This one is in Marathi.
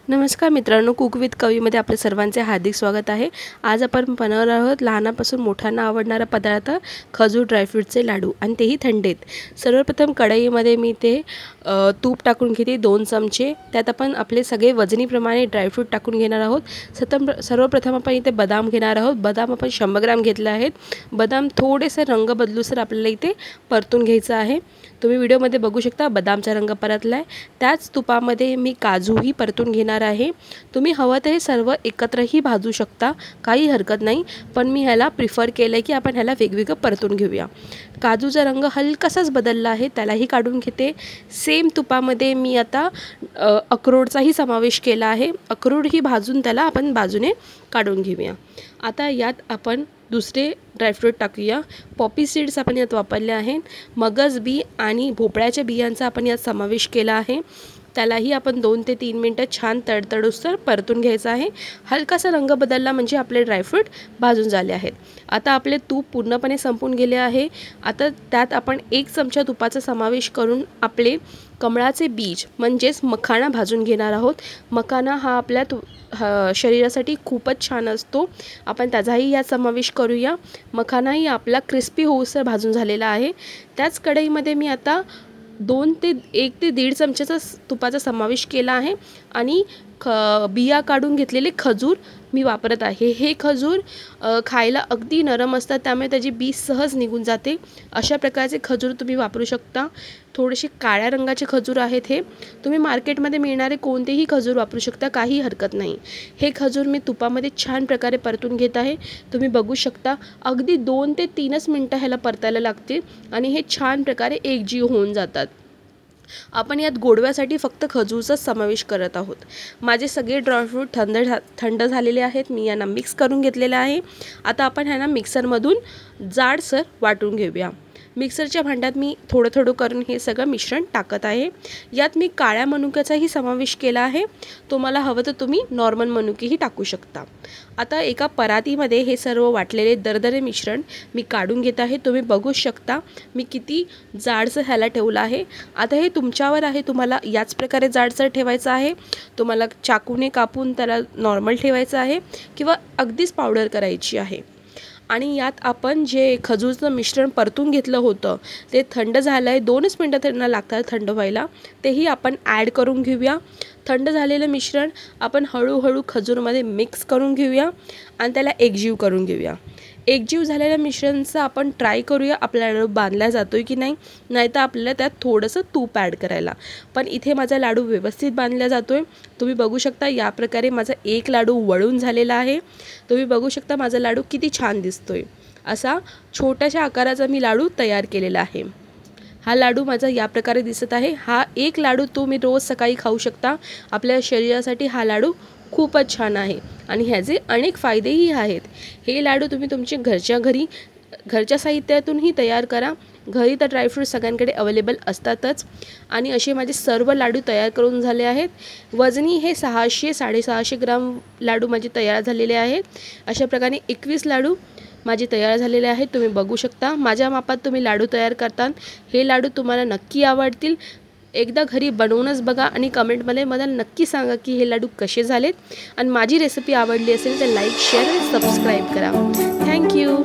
नमस्कार मित्रांनो, कुक विथ कवीमध्ये आपले सर्वांचे हार्दिक स्वागत आहे। आज आपण बनवणार आहोत लहानापासून मोठ्यांना आवडणारा पदार्थ खजूर ड्रायफ्रूटचे लाडू आणि तेही थंडीत। सर्वप्रथम कढईमध्ये मी ते तूप टाकून घेते 2 चमचे। त्यात आपण आपले सगळे वजनीप्रमाणे ड्रायफ्रूट टाकून घेणार आहोत। सर्वप्रथम आपण इथे बदाम घेणार आहोत। बदाम आपण 100 ग्रॅम घेतले आहेत। बदाम थोडेसे रंग बदलूसर आपल्याला इथे परतून घ्यायचा आहे। तुम्ही व्हिडिओमध्ये बघू शकता बदामचा रंग परतलाय। त्याच तुपामध्ये मी काजूही परतून घेणार आहे। तुम्ही हवं तर हे सर्व एकत्रही भाजू शकता, काही हरकत नाही, पण मी ह्याला प्रिफर केलं की आपण ह्याला वेगवेगळं परतून घेऊया। काजूचा रंग हलकासाच बदलला आहे, त्यालाही काढून घेते। सेम तुपामध्ये मी आता अक्रोडचाही समावेश केला आहे। अक्रोड ही भाजून त्याला आपण बाजूने काढून घेऊया। आता यात आपण दुसरे ड्रायफ्रूट टाकूया। पॉपी सीड्स आपण यात वापरले आहेत। मगज बी आणि भोपळ्याच्या बियांचा आपण यात समावेश केला आहे। त्यालाही आपण 2 ते 3 मिनिटं छान तडतडूसर परतून घ्यायचं आहे। हलकासा रंग बदलला म्हणजे आपले ड्रायफ्रूट भाजून झाले आहेत। आता आपले तूप पूर्णपणे संपून गेले आहे। आता त्यात आपण 1 चमचा तुपाचा समावेश करून आपले कमळाचे बीज म्हणजेच मखाना भाजून घेणार आहोत। मखाना हा आपल्या शरीरासाठी खूपच छान असतो, आपण त्याचाही यात समावेश करूया। मखानाही आपला क्रिस्पी होऊसर भाजून झालेला आहे। त्याच कढईमध्ये मी आता 1 ते 1.5 चमच्याचा तुपाचा समावेश केला आहे आणि बिया काढून घेतलेले खजूर मी वापरत आहे। हे खजूर खायला अगदी नरम असतात, त्यामुळे त्याची बी सहज निघून जाते। अशा प्रकारचे खजूर तुम्ही वापरू शकता। थोडेसे काळ्या रंगाचे खजूर आहेत हे। तुम्ही मार्केटमध्ये मिळणारे कोणतेही खजूर वापरू शकता, काही हरकत नाही। हे खजूर मी तुपामध्ये छान प्रकारे परतून घेत आहे। तुम्ही बघू शकता अगदी 2 ते 3 मिनिटं ह्याला परतायला लागते आणि हे छान प्रकारे एकजीव होऊन जातात। आपण यात गोडव्यासाठी फक्त खजूरचा समावेश करत आहोत। माझे सगळे ड्रायफ्रूट थंड झालेले आहेत। मी यांना मिक्स करून घेतलेले आहे। आता आपण ह्यांना मिक्सरमधून जाडसर वाटून घेऊया। मिक्सरच्या भांड्यात मी थोडं करून हे सगळं मिश्रण टाकत आहे। यात मी काळ्या मनुक्याचाही समावेश केला आहे। तुम्हाला हवं तर तुम्ही नॉर्मल मनुकेही टाकू शकता। आता एका परातीमध्ये हे सर्व वाटलेले दरदरे मिश्रण मी काढून घेत आहे। तुम्ही बघू शकता मी किती जाडसर ह्याला ठेवलं आहे। आता हे तुमच्यावर आहे, तुम्हाला याच प्रकारे जाडसर ठेवायचं आहे, तुम्हाला चाकूने कापून त्याला नॉर्मल ठेवायचं आहे किंवा अगदीच पावडर करायची आहे। आणि यात आपण जे खजूरचं मिश्रण परतून घेतलं होतं ते थंड झालं आहे, 2च मिनिटं त्यांना लागतात थंड व्हायला, तेही आपण ॲड करून घेऊया। थंड झालेलं मिश्रण आपण हळूहळू खजूरमध्ये मिक्स करून घेऊया आणि त्याला एकजीव करून घेऊया। एकजीव झालेल्या मिश्रणचा आपण ट्राय करूया आपला लाडू बांधला जातोय की नाही, नाहीतर आपल्याला त्यात थोडंसं तूप ॲड करायला। पण इथे माझा लाडू व्यवस्थित बांधला जातोय। तुम्ही बघू शकता या प्रकारे माझा एक लाडू वळून झालेला आहे। तुम्ही बघू शकता माझा लाडू किती छान दिसतोय। असा छोट्याशा आकाराचा मी लाडू तयार केलेला आहे। हा लाडू माझा या प्रकारे दिसत आहे। हा एक लाडू तुम्ही रोज सकाळी खाऊ शकता। आपल्या शरीरासाठी हा लाडू खूपच छान आहे आणि ह्याचे अनेक फायदेही आहेत। हे लाडू तुम्ही तुमच्या घरच्या साहित्यातूनही तयार करा। घरी तर ड्रायफ्रूट सगळ्यांकडे अवेलेबल असतातच। आणि असे माझे सर्व लाडू तयार करून झाले आहेत। वजनी हे 600-650 ग्राम लाडू माझे तयार झालेले आहेत। अशा प्रकारे 21 लाडू माझे तयार झालेले आहेत। तुम्ही बघू शकता माझ्या मापात तुम्ही लाडू तयार करतात। हे लाडू तुम्हाला नक्की आवडतील। एकदा घरी बनवूनच बघा आणि कमेंटमध्ये मला नक्की सांगा की हे लाडू कसे झालेत। आणि माझी रेसिपी आवडली असेल तर लाईक, शेअर आणि सबस्क्राईब करा। थँक्यू।